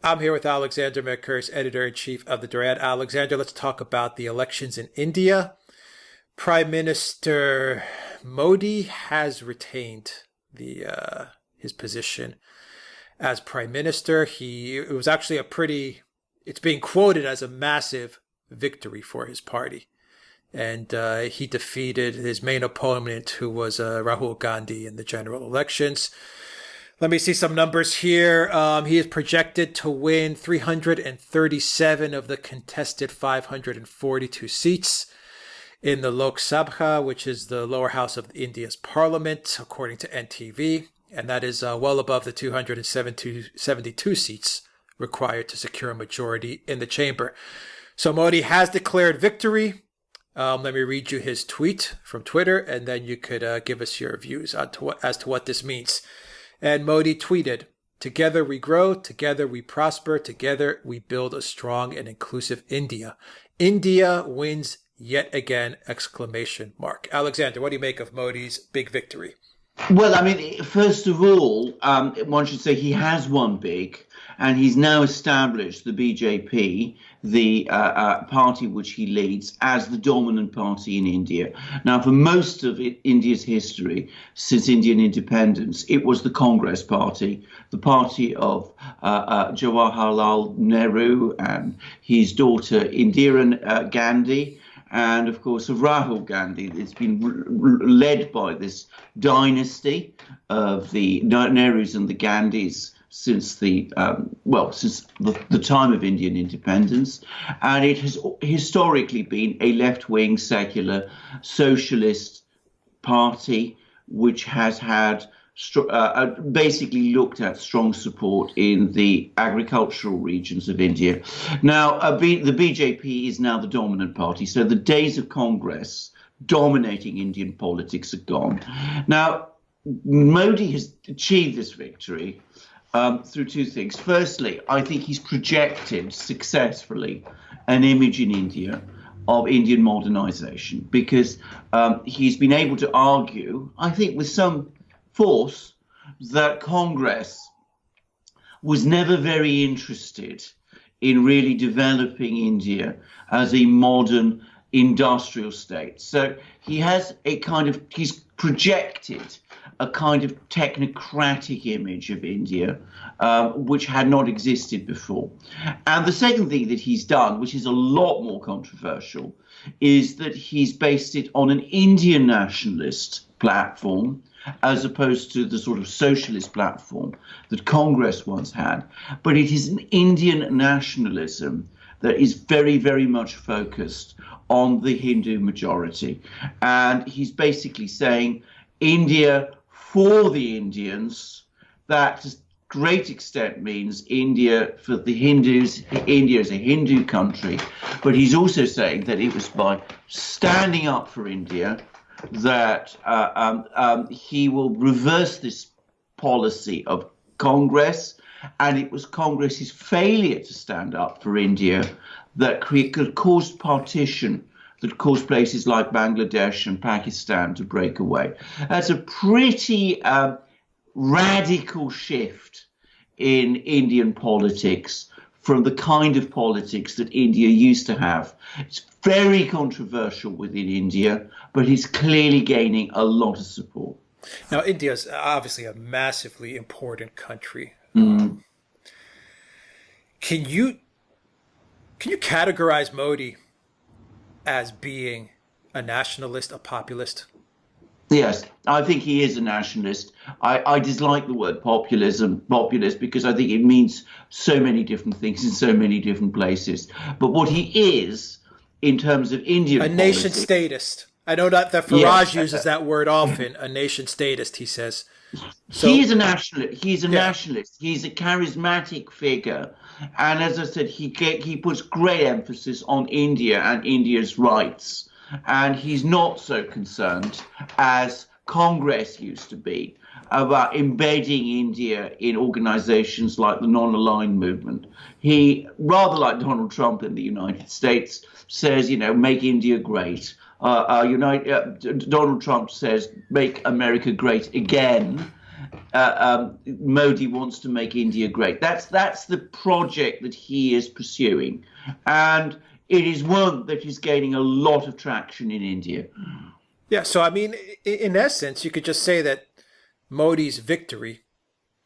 I'm here with Alexander Mercouris, editor-in-chief of the Duran. Alexander, let's talk about the elections in India. Prime Minister Modi has retained his position as prime minister. It was actually it's being quoted as a massive victory for his party. And he defeated his main opponent, who was Rahul Gandhi, in the general elections. Let me see some numbers here. He is projected to win 337 of the contested 542 seats in the Lok Sabha, which is the lower house of India's parliament, according to NTV. And that is well above the 272 seats required to secure a majority in the chamber. So Modi has declared victory. Let me read you his tweet from Twitter, and then you could give us your views as to what this means. And Modi tweeted, "Together we grow, together we prosper, together we build a strong and inclusive India. India wins yet again!" ! Alexander, what do you make of Modi's big victory? Well, I mean, first of all, one should say he has won big, and he's now established the BJP, the party which he leads, as the dominant party in India. Now, for most of India's history, since Indian independence, it was the Congress party, the party of Jawaharlal Nehru and his daughter Indira Gandhi, and of course of Rahul Gandhi. It's been led by this dynasty of the Nehrus and the Gandhis since the time of Indian independence, and it has historically been a left-wing secular socialist party which has had basically looked at strong support in the agricultural regions of India. Now, the BJP is now the dominant party, so the days of Congress dominating Indian politics are gone. Now, Modi has achieved this victory through two things. Firstly, I think he's projected successfully an image in India of Indian modernization, because he's been able to argue, I think with some force, that Congress was never very interested in really developing India as a modern industrial state. So he's projected a kind of technocratic image of India, which had not existed before. And the second thing that he's done, which is a lot more controversial, is that he's based it on an Indian nationalist platform, as opposed to the sort of socialist platform that Congress once had. But it is an Indian nationalism that is very, very much focused on the Hindu majority. And he's basically saying India for the Indians. That to a great extent means India for the Hindus. India is a Hindu country. But he's also saying that it was by standing up for India that he will reverse this policy of Congress, and it was Congress's failure to stand up for India that could cause partition, that caused places like Bangladesh and Pakistan to break away. That's a pretty radical shift in Indian politics from the kind of politics that India used to have. It's very controversial within India, but he's clearly gaining a lot of support. Now, India is obviously a massively important country. Can you categorize Modi as being a nationalist, a populist? Yes, I think he is a nationalist. I dislike the word populist, because I think it means so many different things in so many different places. But what he is, in terms of Indian politics, nation statist. I know that Farage uses that word often. A nation statist, he says. So, he is a nationalist. He's a nationalist. He's a charismatic figure, and as I said, he puts great emphasis on India and India's rights. And he's not so concerned, as Congress used to be, about embedding India in organizations like the non-aligned movement. He, rather like Donald Trump in the United States, says, make India great. Donald Trump says, make America great again. Modi wants to make India great. That's the project that he is pursuing, and it is one that is gaining a lot of traction in India. Yeah, so I mean, in essence, you could just say that Modi's victory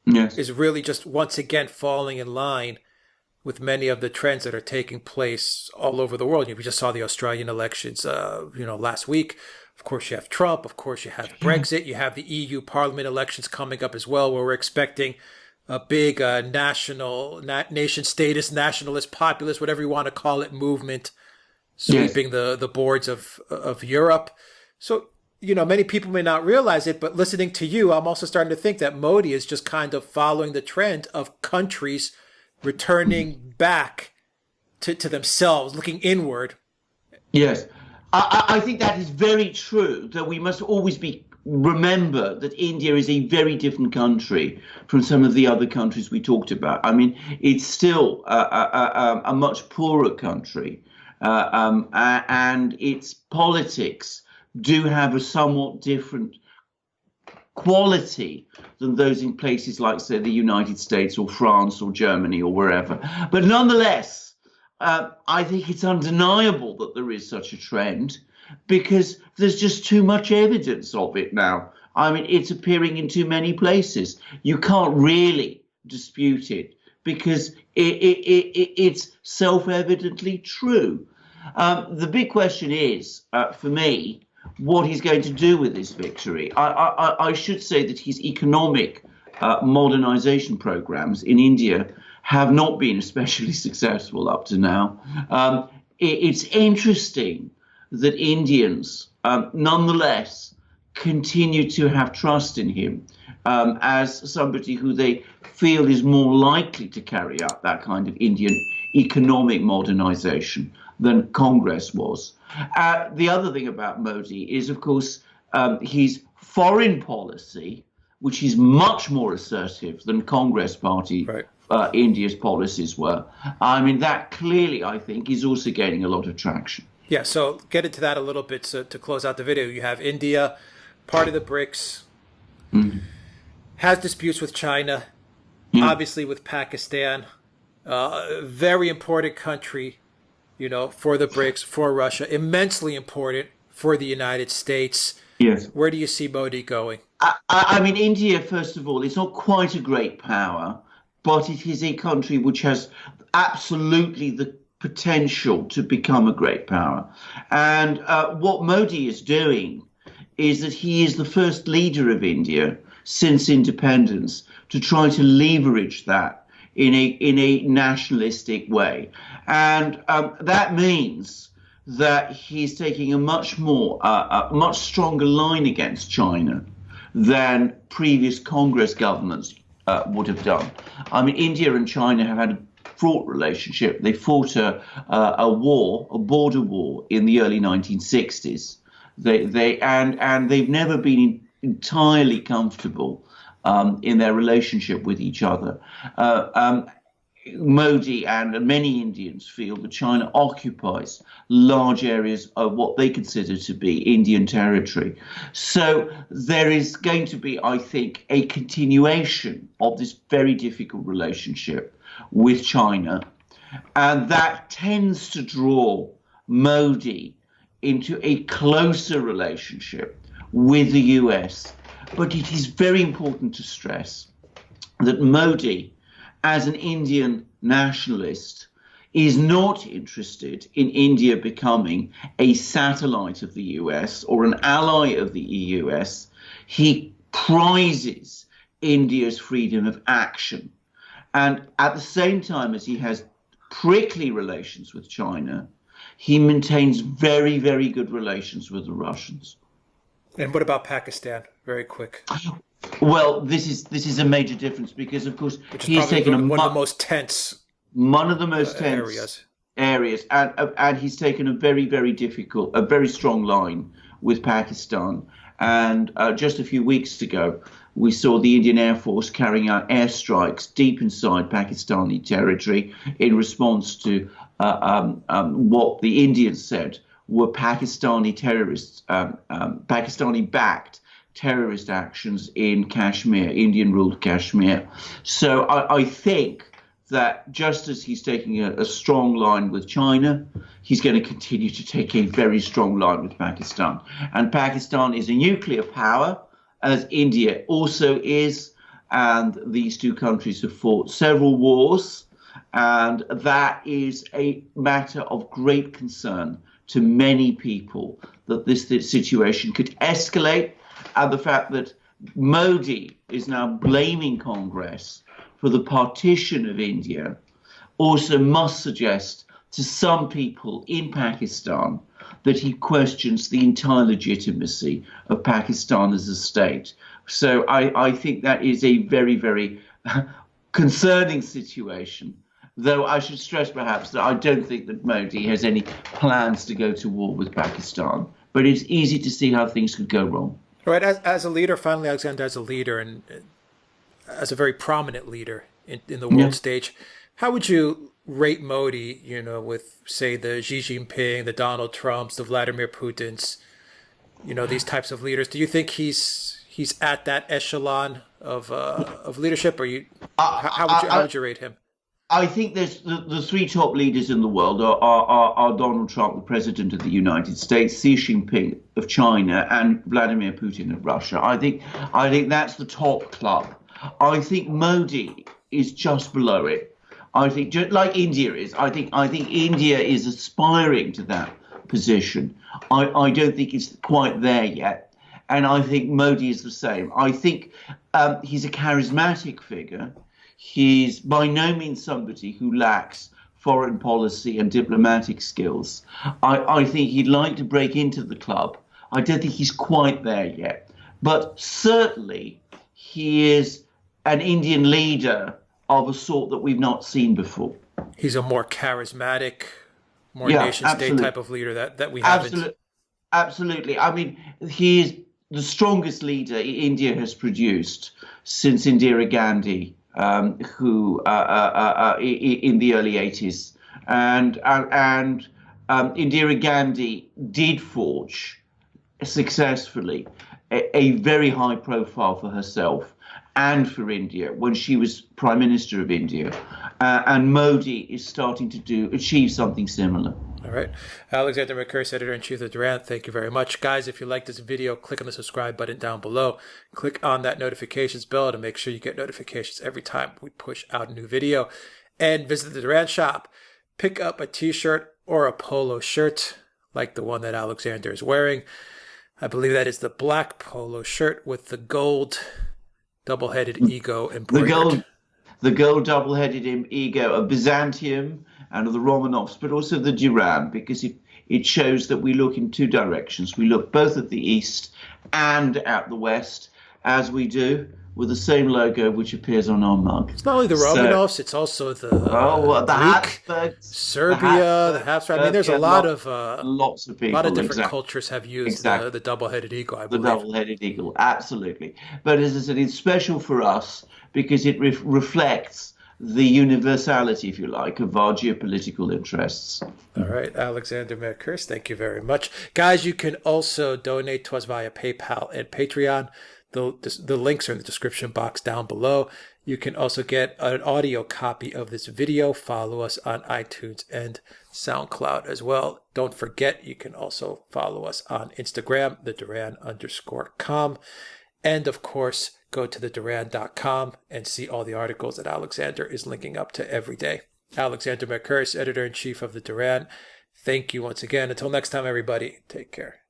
Yes. is really just once again falling in line with many of the trends that are taking place all over the world. We just saw the Australian elections, last week. Of course, you have Trump. Of course, you have Brexit. You have the EU Parliament elections coming up as well, where we're expecting a big nation status, nationalist, populist, whatever you want to call it, movement sweeping the boards of Europe. So, many people may not realize it, but listening to you, I'm also starting to think that Modi is just kind of following the trend of countries returning back to themselves, looking inward. Yes, I think that is very true, that we must always remember that India is a very different country from some of the other countries we talked about. I mean, it's still a much poorer country, and its politics do have a somewhat different quality than those in places like, say, the United States or France or Germany or wherever. But nonetheless, I think it's undeniable that there is such a trend, because there's just too much evidence of it now. I mean, it's appearing in too many places. You can't really dispute it, because it's self-evidently true. The big question is, for me, what he's going to do with this victory. I should say that his economic modernization programs in India have not been especially successful up to now. It's interesting that Indians, nonetheless, continue to have trust in him as somebody who they feel is more likely to carry out that kind of Indian economic modernization than Congress was. The other thing about Modi is, of course, his foreign policy, which is much more assertive than Congress Party India's policies were. I mean, that clearly, I think, is also gaining a lot of traction. Yeah, so get into that a little bit to close out the video. You have India, part of the Brics, has disputes with China, obviously with Pakistan, very important country, for the Brics, for Russia, immensely important for the United States. Yes. Where do you see Modi going? I mean, India, first of all, it's not quite a great power, but it is a country which has absolutely the potential to become a great power. And what Modi is doing is that he is the first leader of India since independence to try to leverage that in a nationalistic way. And that means that he's taking a much stronger line against China than previous Congress governments would have done. I mean, India and China have had a fraught relationship. They fought a border war in the early 1960s. And they've never been entirely comfortable in their relationship with each other. Modi and many Indians feel that China occupies large areas of what they consider to be Indian territory. So there is going to be, I think, a continuation of this very difficult relationship with China. And that tends to draw Modi into a closer relationship with the US. But it is very important to stress that Modi, as an Indian nationalist, is not interested in India becoming a satellite of the US or an ally of the US. He prizes India's freedom of action. And at the same time as he has prickly relations with China, he maintains very, very good relations with the Russians. And what about Pakistan? Very quick. Well, this is a major difference because, of course, he's taken one of the most tense areas, and he's taken a very, very difficult, a very strong line with Pakistan. And just a few weeks ago, we saw the Indian Air Force carrying out airstrikes deep inside Pakistani territory in response to what the Indians said were Pakistani terrorists, Pakistani-backed terrorist actions in Kashmir, Indian-ruled Kashmir. So I think that just as he's taking a strong line with China, he's going to continue to take a very strong line with Pakistan. And Pakistan is a nuclear power, as India also is, and these two countries have fought several wars, and that is a matter of great concern to many people, that this situation could escalate, and the fact that Modi is now blaming Congress for the partition of India also must suggest to some people in Pakistan that he questions the entire legitimacy of Pakistan as a state. So I think that is a very, very concerning situation, though I should stress perhaps that I don't think that Modi has any plans to go to war with Pakistan. But it's easy to see how things could go wrong. Right, as a leader, finally, Alexander, as a leader and as a very prominent leader in the world stage, how would you rate Modi, with, say, the Xi Jinping, the Donald Trumps, the Vladimir Putins, these types of leaders? Do you think he's at that echelon of leadership, or how would you rate him? I think there's the three top leaders in the world are Donald Trump, the president of the United States, Xi Jinping of China, and Vladimir Putin of Russia. I think that's the top club. I think Modi is just below it. I think just like India is. I think India is aspiring to that position. I don't think it's quite there yet, and I think Modi is the same. I think he's a charismatic figure. He's by no means somebody who lacks foreign policy and diplomatic skills. I think he'd like to break into the club. I don't think he's quite there yet. But certainly he is an Indian leader of a sort that we've not seen before. He's a more charismatic, more nation-state type of leader that we haven't. Absolutely. I mean, he is the strongest leader India has produced since Indira Gandhi, who in the early 80s, and Indira Gandhi did forge successfully a very high profile for herself and for India when she was Prime Minister of India, and Modi is starting to achieve something similar. All right. Alexander Mercouris, Editor-in-Chief of Duran, thank you very much. Guys, if you like this video, click on the subscribe button down below. Click on that notifications bell to make sure you get notifications every time we push out a new video. And visit the Duran shop. Pick up a t-shirt or a polo shirt like the one that Alexander is wearing. I believe that is the black polo shirt with the gold double-headed ego embroidered. The gold double-headed ego of Byzantium and of the Romanovs, but also the Duran, because it shows that we look in two directions. We look both at the east and at the west, as we do, with the same logo which appears on our mug. It's not only the Romanovs, it's also the Greek, Serbia, the Habsburgs. I mean, there's a lot of lots of people. A lot of different cultures have used the double-headed eagle, I believe. The double-headed eagle, absolutely. But as I said, it's special for us because it reflects the universality, if you like, of our geopolitical interests. All right, Alexander Mercouris, thank you very much. Guys, you can also donate to us via PayPal and Patreon. The links are in the description box down below. You can also get an audio copy of this video. Follow us on iTunes and SoundCloud as well. Don't forget, you can also follow us on Instagram, @Duran_com. And of course, go to theduran.com and see all the articles that Alexander is linking up to every day. Alexander Mercouris, Editor-in-Chief of the Duran. Thank you once again. Until next time, everybody, take care.